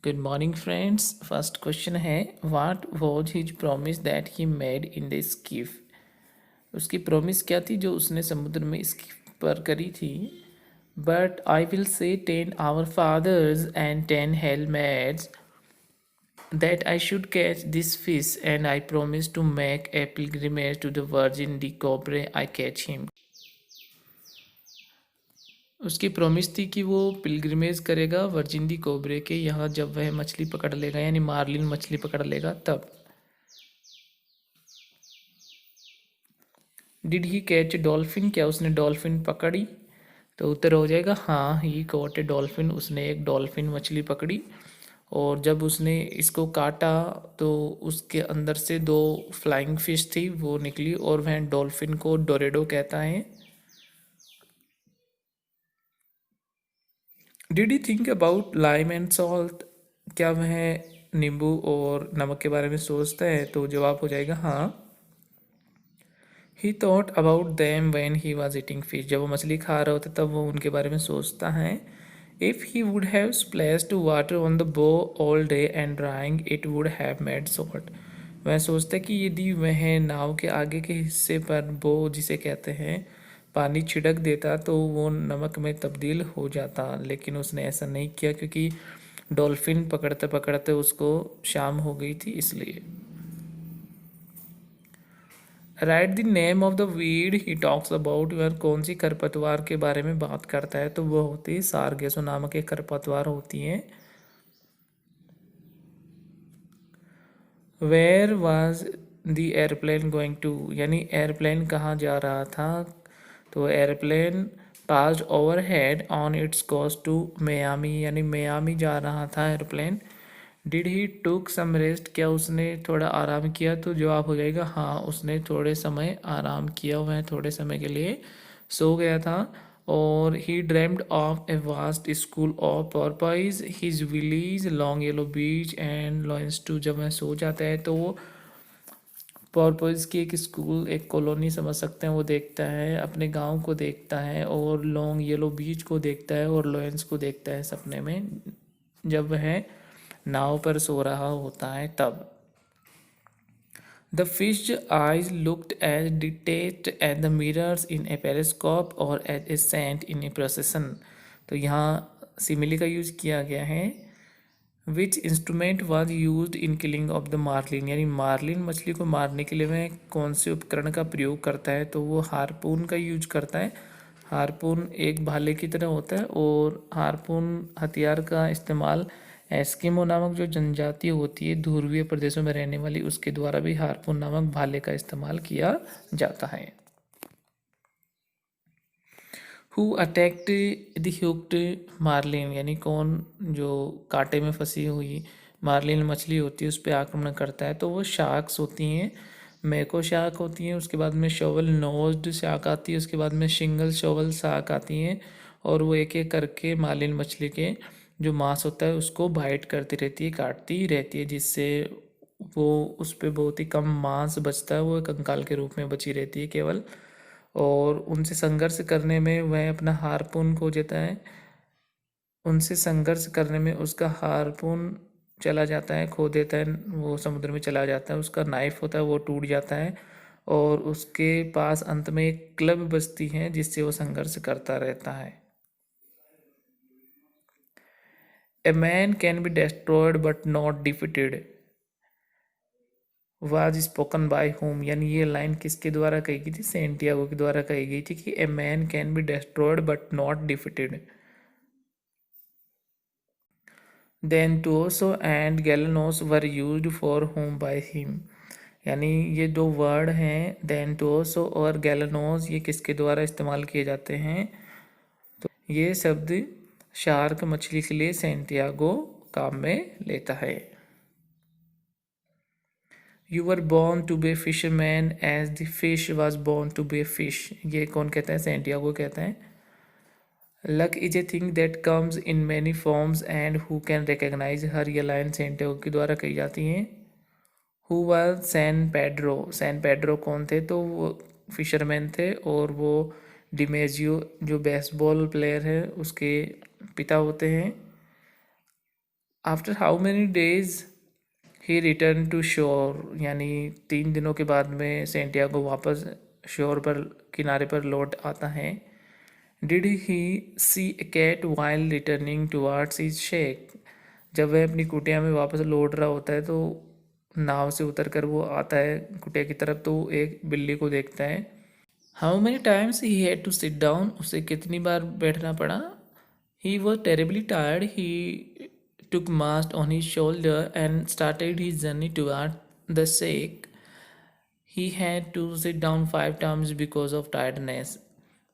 Good morning friends. First question है, what was his promise that he made in the skiff. उसकी promise क्या थी जो उसने समुद्र में स्कीफ पर करी थी। But I will say 10 our fathers and 10 helmets that I should catch this fish, and I promise to make a pilgrimage to the Virgin de Cobre I catch him. उसकी प्रॉमिस थी कि वो पिलग्रिमेज करेगा virgin D कोबरे के यहाँ जब वह मछली पकड़ लेगा, यानी मार्लिन मछली पकड़ लेगा तब। डिड ही कैच डॉल्फिन, क्या उसने डॉल्फिन पकड़ी? तो उत्तर हो जाएगा हाँ, ही कॉट ए डॉल्फिन, उसने एक डॉल्फिन मछली पकड़ी। और जब उसने इसको काटा तो उसके अंदर से दो फ्लाइंग फिश थी वो निकली, और वह डॉल्फिन को डोरेडो कहता है। Did he think about lime and salt, क्या वह नींबू और नमक के बारे में सोचता है? तो जवाब हो जाएगा हाँ। ही thought about them when he was eating fish, जब वो मछली खा रहा होता तब वो उनके बारे में सोचता है। If he would have splashed water on the bow all day and drawing it would have made salt, वह सोचता है कि यदि वह नाव के आगे के हिस्से पर बो जिसे कहते हैं पानी छिड़क देता तो वो नमक में तब्दील हो जाता, लेकिन उसने ऐसा नहीं किया क्योंकि डॉल्फिन पकड़ते पकड़ते उसको शाम हो गई थी इसलिए। Right the name of the weed he talks about, वह कौन सी खरपतवार के बारे में बात करता है? तो वो होती है सारगेसो नामक एक खरपतवार होती है। Where was the airplane going to, यानी एयरप्लेन कहाँ जा रहा था? तो airplane passed over head on its course to Miami, यानी मियामी जा रहा था airplane. Did he took some rest, क्या उसने थोड़ा आराम किया? तो जवाब हो जाएगा हाँ, उसने थोड़े समय आराम किया, वह थोड़े समय के लिए सो गया था। और he dreamed of a vast school of porpoise his villages long yellow beach and lions too, जब वह सो जाता है तो वो पर्पज़ की एक स्कूल, एक कॉलोनी समझ सकते हैं, वो देखता है, अपने गांव को देखता है और लॉन्ग येलो बीच को देखता है और लॉयंस को देखता है सपने में, जब वह नाव पर सो रहा होता है तब। The fish eyes looked as detached at the mirrors in a periscope और at a saint in a procession. तो यहाँ सिमिली का यूज किया गया है। Which instrument was used in killing of the marlin, यानी मार्लिन मछली को मारने के लिए वह कौन से उपकरण का प्रयोग करता है? तो वो हारपून का यूज करता है। हारपून एक भाले की तरह होता है, और हारपून हथियार का इस्तेमाल एस्किमो नामक जो जनजाति होती है ध्रुवीय प्रदेशों में रहने वाली, उसके द्वारा भी हारपून नामक भाले का इस्तेमाल किया जाता है। Who attacked the hooked marlin, यानी कौन जो कांटे में फंसी हुई मार्लिन मछली होती है उस पर आक्रमण करता है? तो वो शार्क्स होती हैं, मैको शार्क होती हैं, उसके बाद में शोवल नोज्ड शार्क आती है, उसके बाद में सिंगल शोवल शार्क आती हैं, और वो एक एक करके मार्लिन मछली के जो मांस होता है उसको बाइट करती रहती है, काटती रहती है, जिससे वो उस पर बहुत ही कम मांस बचता है, वो एक कंकाल के रूप में बची रहती है केवल। और उनसे संघर्ष करने में वह अपना हारपून खो देता है, उनसे संघर्ष करने में उसका हारपून चला जाता है, खो देता है, वो समुद्र में चला जाता है, उसका नाइफ होता है वो टूट जाता है, और उसके पास अंत में एक क्लब बचती है जिससे वो संघर्ष करता रहता है। ए man can be destroyed but not defeated was spoken by home, यानी ये लाइन किसके द्वारा कही गई थी? सेंटियागो के द्वारा कही गई थी कि a man can be destroyed but not defeated. Dentuso and galanos were used for home by him, यानी ये दो वर्ड हैं देन टूसो और गैलेनोस, ये किसके द्वारा इस्तेमाल किए जाते हैं? तो ये शब्द शार्क मछली के लिए सेंटियागो काम में लेता है। You were born to be fisherman as the fish was born to be fish, ये कौन कहता है? सेंटियागो कहता है। Luck is a thing that comes in many forms and who can recognize her, ये लाइन सेंटियागो के द्वारा कही जाती हैं। Who was San Pedro, San Pedro कौन थे? तो वो फिशरमैन थे, और वो डिमेजियो जो बेसबॉल प्लेयर है उसके पिता होते हैं। After how many days he return to shore, यानी 3 दिनों के बाद में सेंटियागो वापस शोर पर, किनारे पर लौट आता है। Did he see a cat while returning towards his shack, जब वह अपनी कुटिया में वापस लौट रहा होता है तो नाव से उतर कर वो आता है कुटिया की तरफ, तो वो एक बिल्ली को देखता है। How many times he had to sit down, उसे कितनी बार बैठना पड़ा। He was terribly tired, he took mast on his shoulder and started his journey toward the shake. He had to sit down 5 times because of tiredness.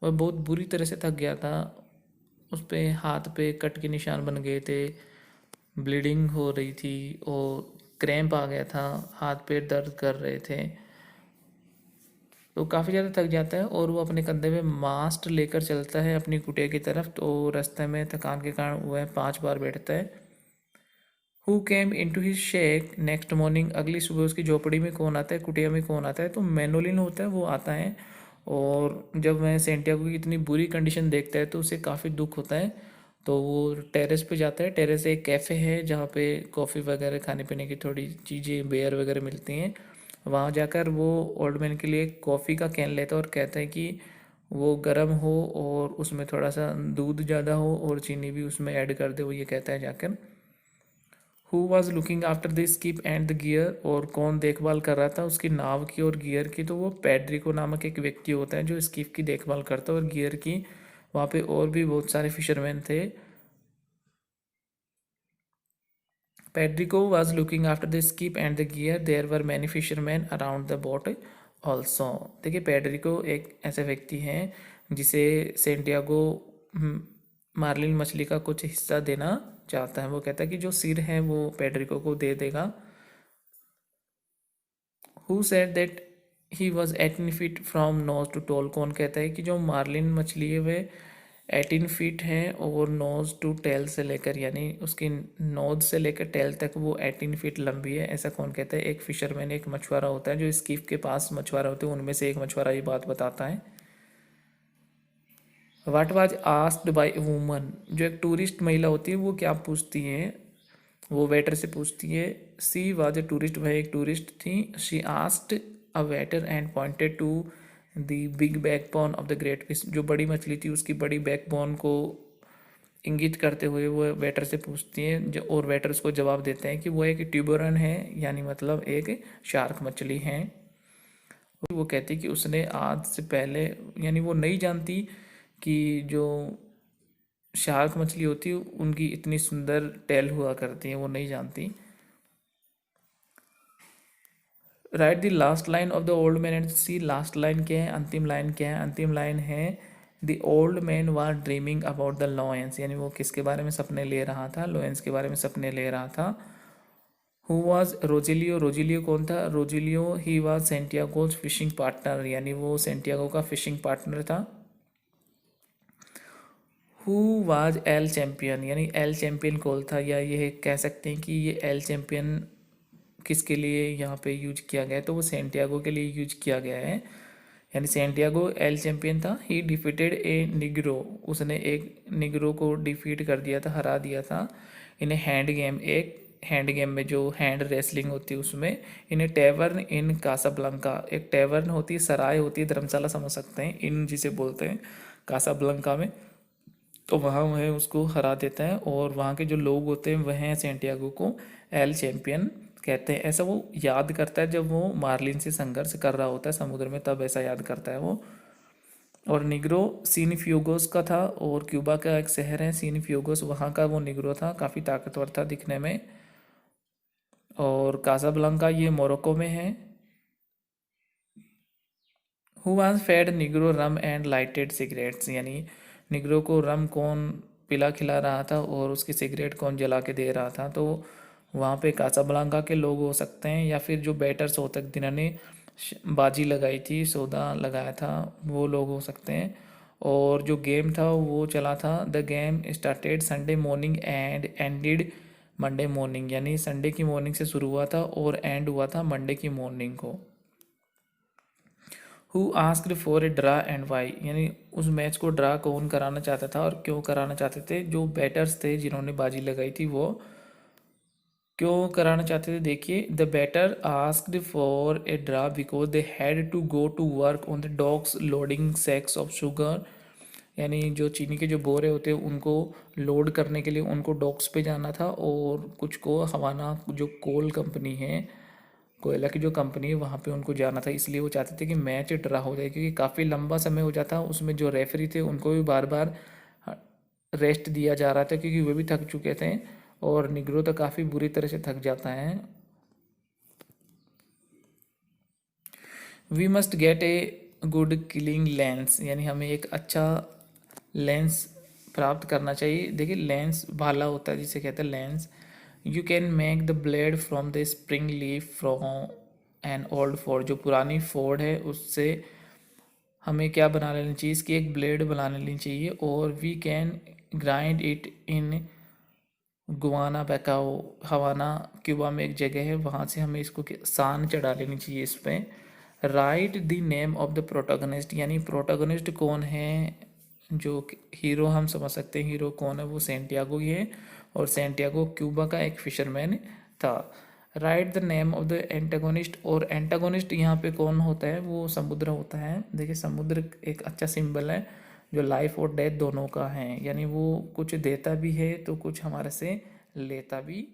वह बहुत बुरी तरह से थक गया था, उस पे हाथ पे कट के निशान बन गए थे, ब्लीडिंग हो रही थी और क्रैम्प आ गया था, हाथ पैर दर्द कर रहे थे, तो काफ़ी ज़्यादा थक जाता है और वो अपने कंधे में मास्ट लेकर चलता है अपनी कुटिया की तरफ। तो रास्ते में थकान के कारण वह 5 बार बैठता है। Who came into his shack next morning, अगली सुबह उसकी झोपड़ी में कौन आता है, कुटिया में कौन आता है, तो मैनोलिन होता है, वो आता है। और जब वह सेंटियागो की इतनी बुरी कंडीशन देखता है तो उसे काफ़ी दुख होता है, तो वो टेरेस पे जाता है। टेरेस एक कैफ़े है जहाँ पे कॉफ़ी वगैरह खाने पीने की थोड़ी चीज़ें बेयर वगैरह मिलती हैं। वहाँ जाकर वो ओल्ड मैन के लिए कॉफ़ी का कैन लेता है और कहता है कि वो गर्म हो और उसमें थोड़ा सा दूध ज़्यादा हो और चीनी भी उसमें ऐड कर दे, वो ये कहता है जाकर। Who was looking after the skiff and the gear, और कौन देखभाल कर रहा था उसकी नाव की और गियर की, तो वो पेड्रिको नामक एक व्यक्ति होता है जो स्किप की देखभाल करता है और गियर की। वहाँ पे और भी बहुत सारे फिशरमैन थे। Pedrico was looking after the skiff and the gear, there were many fishermen around the boat also. देखिए पेड्रिको एक ऐसा व्यक्ति है जिसे सेंटियागो मार्लिन मछली का कुछ हिस्सा देना चाहता है। वो कहता है कि जो सिर है वो पेड्रिको को दे देगा। Who said that he was 18 feet from nose to tail, कौन कहता है कि जो मार्लिन मछली है वह 18 फीट है और नोज टू टेल से लेकर, यानी उसकी नोज से लेकर टेल तक वो 18 फीट लंबी है, ऐसा कौन कहता है। एक फिशरमैन, एक मछुआरा होता है जो स्कीफ के पास मछुआरा होते हैं, उनमें से एक मछुआरा ये बात बताता है। What was asked by A woman, जो एक टूरिस्ट महिला होती है वो क्या पूछती है, वो वेटर से पूछती है। सी वाज ए टूरिस्ट, वह एक टूरिस्ट थी। She asked a waiter and pointed to the big backbone of the great fish, जो बड़ी मछली थी उसकी बड़ी बैक बोन को इंगित करते हुए वो वेटर से पूछती है, जो और वेटर उसको जवाब देते हैं कि वो एक ट्यूबरन है, यानी मतलब एक शार्क मछली है। वो कहती है कि उसने आज से पहले, यानी वो नहीं जानती कि जो शार्क मछली होती है उनकी इतनी सुंदर टेल हुआ करती है, वो नहीं जानती। Write the last line of the old man and sea, last line क्या है, अंतिम लाइन क्या है। अंतिम लाइन है the old man was dreaming about the lions, यानी वो किसके बारे में सपने ले रहा था, लॉयंस के बारे में सपने ले रहा था। हु वाज रोजिलियो, रोजिलियो कौन था, रोजिलियो ही वाज सेंटियागोज फिशिंग पार्टनर, यानी वो सेंटियागो का फिशिंग पार्टनर था। हु वाज एल चैम्पियन, यानी एल चैम्पियन कौन था, या ये कह सकते हैं कि ये एल चैम्पियन किसके लिए यहाँ पे यूज किया गया है, तो वो सेंटियागो के लिए यूज किया गया है, यानी सेंटियागो एल चैम्पियन था। ही डिफीटेड ए निग्रो, उसने एक निग्रो को डिफीट कर दिया था, हरा दिया था। इन्हें हैंड गेम, एक हैंड गेम में जो हैंड रेसलिंग होती है उसमें। इन्हें टेवर्न इन कासाब्लंका, एक टेवर्न होती है, सराय होती है, धर्मशाला समझ सकते हैं, इन जिसे बोलते हैं कासाब्लंका में, तो वहाँ वह उसको हरा देता है और वहाँ के जो लोग होते हैं वह सेंटियागो को एल चैम्पियन कहते हैं। ऐसा वो याद करता है जब वो मार्लिन से संघर्ष कर रहा होता है समुद्र में, तब ऐसा याद करता है वो। और निग्रो सिनफ्यूगोस का था, और क्यूबा का एक शहर है सिनफ्यूगोस, वहाँ का वो निग्रो था, काफ़ी ताकतवर था दिखने में। और कासाब्लंका ये मोरक्को में है। Who was fed negro rum and lighted cigarettes, यानी निग्रो को रम कौन पिला खिला रहा था और उसकी सिगरेट कौन जला के दे रहा था, तो वहाँ पे कासाब्लांका के लोग हो सकते हैं, या फिर जो बैटर्स होते जिन्होंने बाजी लगाई थी, सौदा लगाया था, वो लोग हो सकते हैं। और जो गेम था वो चला था, the game started Sunday morning and ended Monday morning, यानी संडे की मॉर्निंग से शुरू हुआ था और एंड हुआ था मंडे की मॉर्निंग को। Who asked for a draw and why, यानी उस मैच को ड्रा कौन कराना चाहता था और क्यों कराना चाहते थे, जो बैटर्स थे जिन्होंने बाजी लगाई थी वो। क्यों कराना चाहते थे देखिए, the better asked for a draft because they had to go to work on the docks loading sacks of sugar, यानी जो चीनी के जो बोरे होते हैं उनको लोड करने के लिए उनको डॉक्स पे जाना था, और कुछ को हवाना जो कोल कंपनी है, कोयला की जो कंपनी है वहाँ पे उनको जाना था। इसलिए वो चाहते थे कि मैच ड्रा हो जाए, क्योंकि काफ़ी लंबा समय हो जाता, उसमें जो रेफरी थे उनको भी बार बार रेस्ट दिया जा रहा था क्योंकि वे भी थक चुके थे, और निग्रो तो काफ़ी बुरी तरह से थक जाता है। We must get a good killing lance, यानी हमें एक अच्छा लेंस प्राप्त करना चाहिए। देखिए लेंस भाला होता है जिसे कहते हैं lens. You can make the blade from the spring leaf from an old Ford, जो पुरानी फोर्ड है उससे हमें क्या बना लेनी चाहिए, इसकी एक ब्लेड बना लेनी चाहिए। और we can grind it in Guanabacoa, Havana Cuba में एक जगह है, वहाँ से हमें इसको सान चढ़ा लेनी चाहिए इस पर। Right the name of the protagonist, यानी प्रोटोगनिस्ट कौन है, जो हीरो हम समझ सकते हैं हीरो कौन है, वो सेंटियागो ही है, और सेंटियागो क्यूबा का एक फिशरमैन था। Right the name of the antagonist, और एंटागोनिस्ट यहाँ पे कौन होता है, वो समुद्र होता है। देखिए समुद्र एक अच्छा सिंबल है जो लाइफ और डेथ दोनों का है, यानी वो कुछ देता भी है तो कुछ हमारे से लेता भी